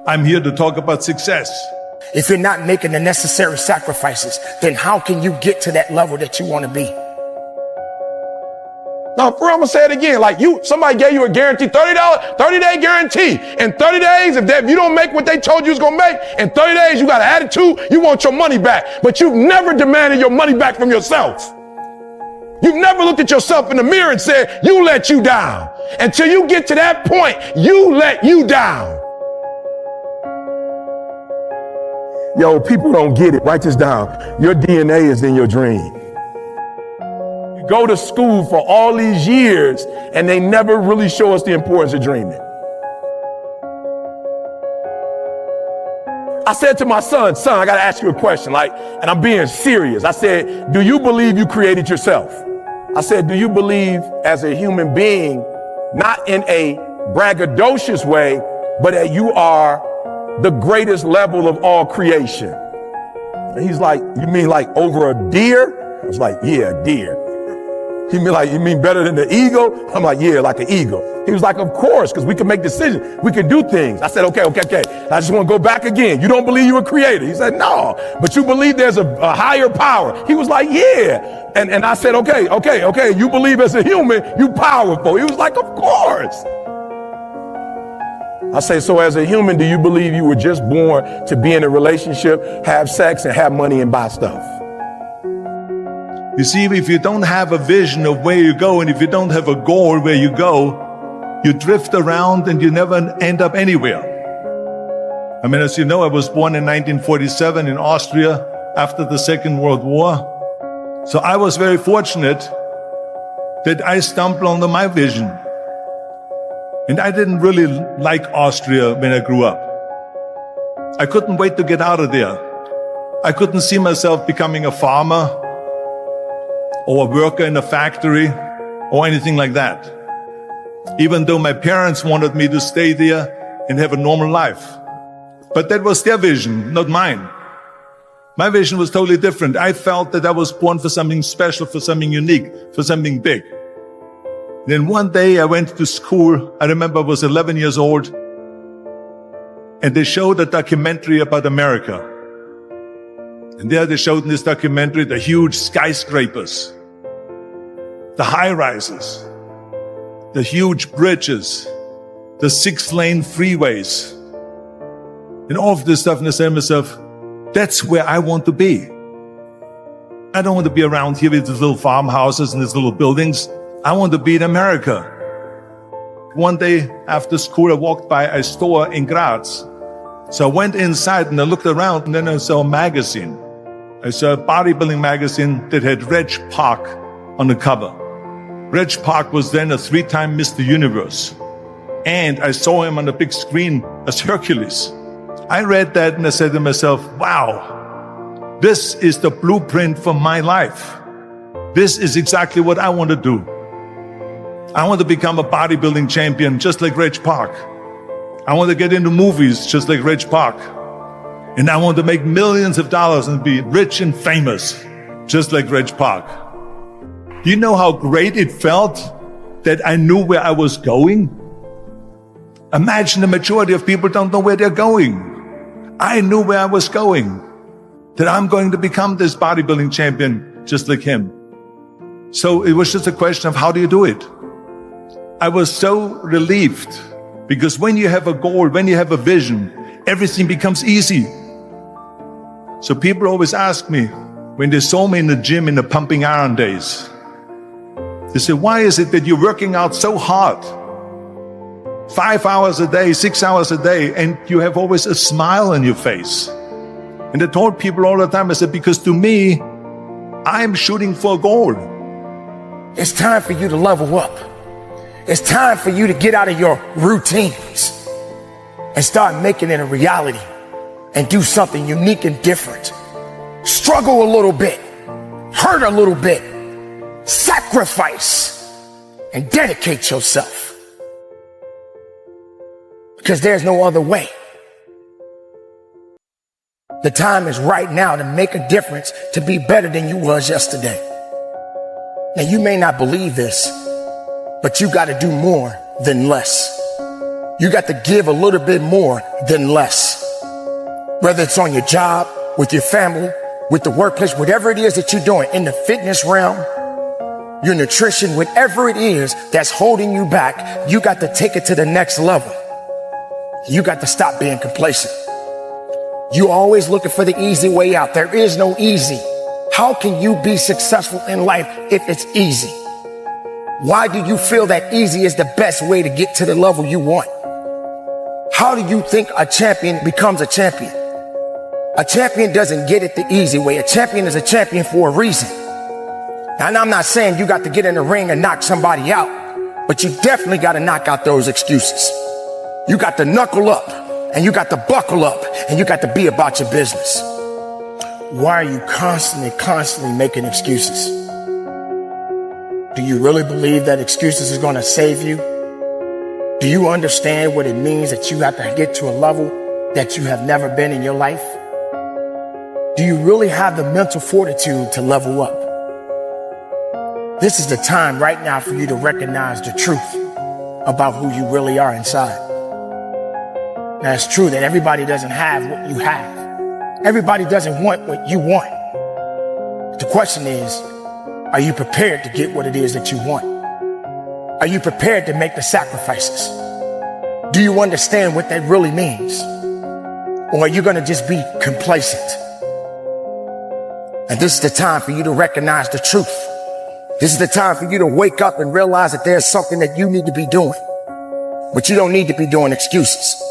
I'm here to talk about success. If you're not making the necessary sacrifices, then how can you get to that level that you want to be? Now, I'm gonna say it again. Like somebody gave you a guarantee, $30, 30-day guarantee. In 30 days, if you don't make what they told you was gonna make, in 30 days, you got an attitude, you want your money back. But you've never demanded your money back from yourself. You've never looked at yourself in the mirror and said, you let you down. Until you get to that point, you let you down. Yo, people don't get it. Write this down. Your DNA is in your dream. You go to school for all these years and they never really show us the importance of dreaming. I said to my son, I got to ask you a question, and I'm being serious. I said, do you believe you created yourself? I said, do you believe as a human being, not in a braggadocious way, but that you are the greatest level of all creation? And he's like, you mean like over a deer? I was like, yeah, a deer. He mean like, you mean better than the eagle? I'm like, yeah, like an eagle. He was like, of course, because we can make decisions. We can do things. I said, okay. I just want to go back again. You don't believe you were created? He said, no, but you believe there's a higher power. He was like, yeah. And I said, okay. You believe as a human, you powerful. He was like, of course. I say, so as a human, do you believe you were just born to be in a relationship, have sex, and have money and buy stuff? You see, if you don't have a vision of where you go, and if you don't have a goal where you go, you drift around and you never end up anywhere. I mean, as you know, I was born in 1947 in Austria after the Second World War. So I was very fortunate that I stumbled onto my vision. And I didn't really like Austria when I grew up. I couldn't wait to get out of there. I couldn't see myself becoming a farmer or a worker in a factory or anything like that. Even though my parents wanted me to stay there and have a normal life. But that was their vision, not mine. My vision was totally different. I felt that I was born for something special, for something unique, for something big. Then one day I went to school. I remember I was 11 years old. And they showed a documentary about America. And there they showed in this documentary the huge skyscrapers, the high-rises, the huge bridges, the 6-lane freeways, and all of this stuff. And I said to myself, that's where I want to be. I don't want to be around here with these little farmhouses and these little buildings. I want to be in America. One day after school, I walked by a store in Graz. So I went inside and I looked around, and then I saw a magazine. I saw a bodybuilding magazine that had Reg Park on the cover. Reg Park was then a 3-time Mr. Universe. And I saw him on the big screen as Hercules. I read that and I said to myself, wow, this is the blueprint for my life. This is exactly what I want to do. I want to become a bodybuilding champion just like Reg Park. I want to get into movies just like Reg Park. And I want to make millions of dollars and be rich and famous just like Reg Park. Do you know how great it felt that I knew where I was going? Imagine the majority of people don't know where they're going. I knew where I was going, that I'm going to become this bodybuilding champion just like him. So it was just a question of how do you do it? I was so relieved because when you have a goal, when you have a vision, everything becomes easy. So people always ask me, when they saw me in the gym in the pumping iron days, they say, why is it that you're working out so hard? 5 hours a day, 6 hours a day, and you have always a smile on your face. And I told people all the time, I said, because to me, I'm shooting for a goal. It's time for you to level up. It's time for you to get out of your routines and start making it a reality and do something unique and different. Struggle a little bit, hurt a little bit, sacrifice, and dedicate yourself. Because there's no other way. The time is right now to make a difference, to be better than you was yesterday. Now, you may not believe this, but you got to do more than less. You got to give a little bit more than less. Whether it's on your job, with your family, with the workplace, whatever it is that you're doing, in the fitness realm, your nutrition, whatever it is that's holding you back, you got to take it to the next level. You got to stop being complacent. You always looking for the easy way out. There is no easy. How can you be successful in life if it's easy? Why do you feel that easy is the best way to get to the level you want? How do you think a champion becomes a champion? A champion doesn't get it the easy way. A champion is a champion for a reason. And I'm not saying you got to get in the ring and knock somebody out, but you definitely got to knock out those excuses. You got to knuckle up, and you got to buckle up, and you got to be about your business. Why are you constantly making excuses? Do you really believe that excuses is going to save you? Do you understand what it means that you have to get to a level that you have never been in your life? Do you really have the mental fortitude to level up? This is the time right now for you to recognize the truth about who you really are inside. Now, it's true that everybody doesn't have what you have. Everybody doesn't want what you want. The question is, are you prepared to get what it is that you want? Are you prepared to make the sacrifices? Do you understand what that really means? Or are you going to just be complacent? And this is the time for you to recognize the truth. This is the time for you to wake up and realize that there's something that you need to be doing. But you don't need to be doing excuses.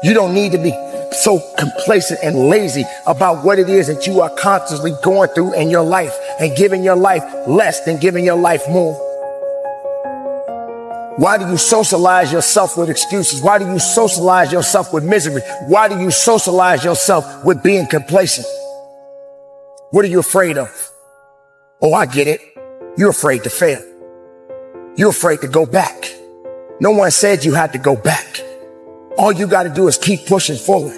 You don't need to be so complacent and lazy about what it is that you are constantly going through in your life and giving your life less than giving your life more. Why do you socialize yourself with excuses? Why do you socialize yourself with misery? Why do you socialize yourself with being complacent? What are you afraid of? Oh, I get it. You're afraid to fail. You're afraid to go back. No one said you had to go back. All you got to do is keep pushing forward.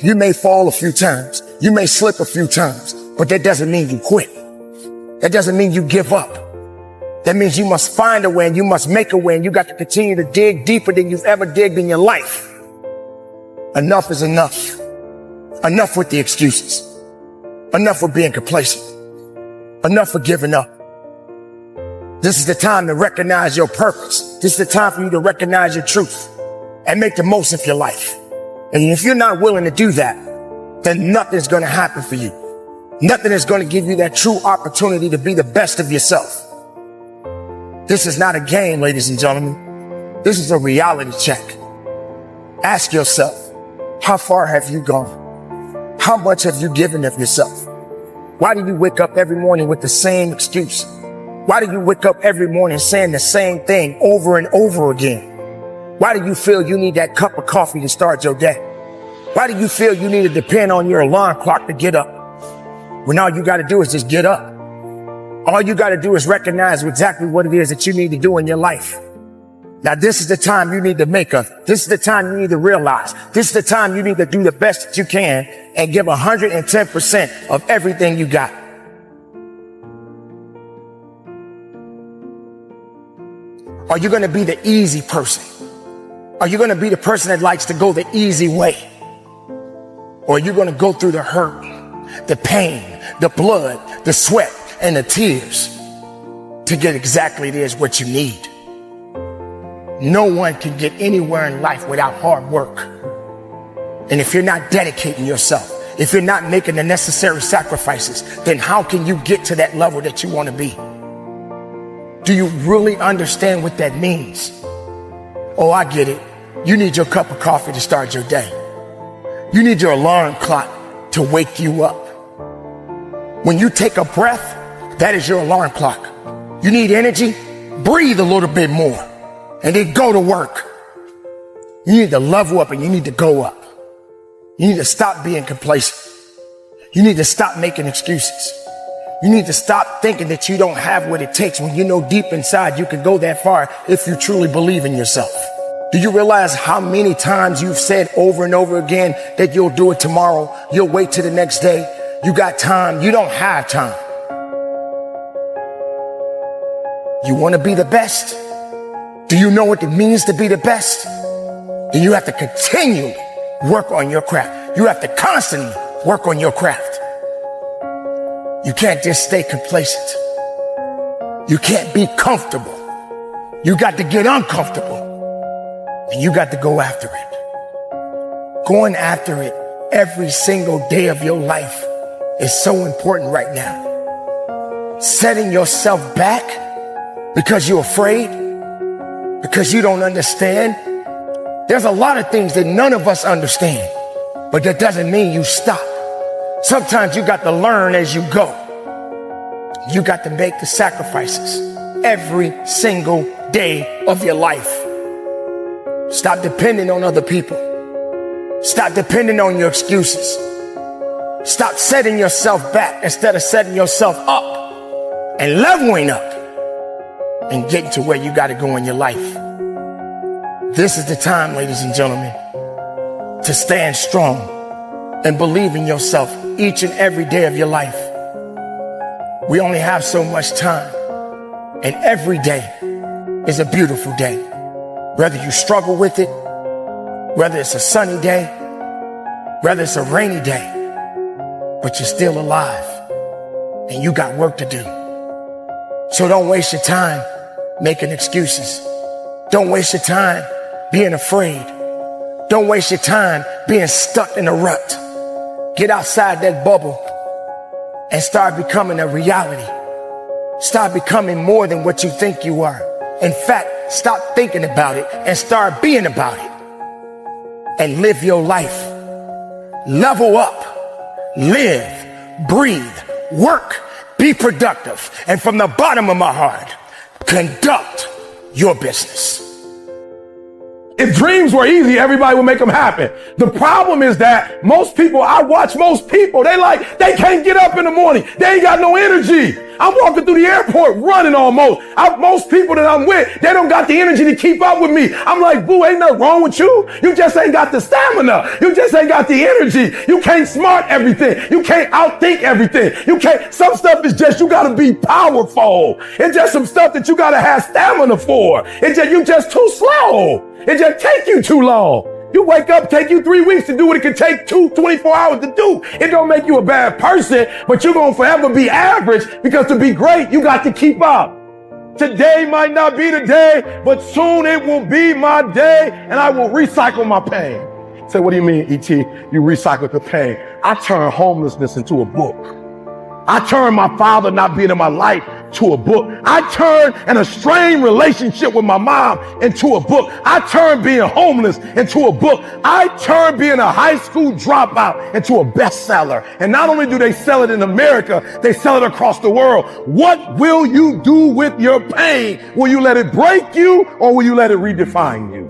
You may fall a few times. You may slip a few times, but that doesn't mean you quit. That doesn't mean you give up. That means you must find a way and you must make a way, and you got to continue to dig deeper than you've ever digged in your life. Enough is enough. Enough with the excuses. Enough with being complacent. Enough for giving up. This is the time to recognize your purpose. This is the time for you to recognize your truth and make the most of your life. And if you're not willing to do that, then nothing's going to happen for you. Nothing is going to give you that true opportunity to be the best of yourself. This is not a game, ladies and gentlemen. This is a reality check. Ask yourself, how far have you gone? How much have you given of yourself? Why do you wake up every morning with the same excuse? Why do you wake up every morning saying the same thing over and over again? Why do you feel you need that cup of coffee to start your day? Why do you feel you need to depend on your alarm clock to get up? When all you got to do is just get up. All you got to do is recognize exactly what it is that you need to do in your life. Now, this is the time you need to make of it. This is the time you need to realize. This is the time you need to do the best that you can and give 110% of everything you got. Are you going to be the easy person? Are you going to be the person that likes to go the easy way? Or are you going to go through the hurt, the pain, the blood, the sweat, and the tears to get exactly what you need? No one can get anywhere in life without hard work. And if you're not dedicating yourself, if you're not making the necessary sacrifices, then how can you get to that level that you want to be? Do you really understand what that means? Oh, I get it. You need your cup of coffee to start your day. You need your alarm clock to wake you up. When you take a breath, that is your alarm clock. You need energy? Breathe a little bit more and then go to work. You need to level up and you need to go up. You need to stop being complacent. You need to stop making excuses. You need to stop thinking that you don't have what it takes when you know deep inside you can go that far if you truly believe in yourself. Do you realize how many times you've said over and over again that you'll do it tomorrow? You'll wait till the next day. You got time. You don't have time. You want to be the best? Do you know what it means to be the best? then you have to continually work on your craft. You have to constantly work on your craft. You can't just stay complacent. You can't be comfortable. You got to get uncomfortable, and you got to go after it. Going after it every single day of your life is so important right now. Setting yourself back because you're afraid, because you don't understand. There's a lot of things that none of us understand, but that doesn't mean you stop. Sometimes you got to learn as you go. You got to make the sacrifices every single day of your life. Stop depending on other people. Stop depending on your excuses. Stop setting yourself back instead of setting yourself up and leveling up and getting to where you got to go in your life. This is the time, ladies and gentlemen, to stand strong and believe in yourself each and every day of your life. We only have so much time, and every day is a beautiful day. Whether you struggle with it, whether it's a sunny day, whether it's a rainy day, but you're still alive and you got work to do. So don't waste your time making excuses. Don't waste your time being afraid. Don't waste your time being stuck in a rut. Get outside that bubble and start becoming a reality. Start becoming more than what you think you are. In fact, stop thinking about it and start being about it. And live your life. Level up. Live. Breathe. Work. Be productive. And from the bottom of my heart, conduct your business. If dreams were easy, everybody would make them happen. The problem is that most people, I watch most people, they can't get up in the morning. They ain't got no energy. I'm walking through the airport running almost. Most people that I'm with, they don't got the energy to keep up with me. I'm like, boo, ain't nothing wrong with you. You just ain't got the stamina. You just ain't got the energy. You can't smart everything. You can't outthink everything. Some stuff is just, you gotta be powerful. It's just some stuff that you gotta have stamina for. You just too slow. It just take you too long. You wake up, take you 3 weeks to do what it could take 24 hours to do. It don't make you a bad person, but you're going to forever be average, because to be great, you got to keep up. Today might not be the day, but soon it will be my day, and I will recycle my pain. Say, what do you mean, E.T.? You recycle the pain. I turn homelessness into a book. I turn my father not being in my life to a book. I turn an estranged relationship with my mom into a book. I turn being homeless into a book. I turn being a high school dropout into a bestseller. And not only do they sell it in America, they sell it across the world. What will you do with your pain? Will you let it break you, or will you let it redefine you?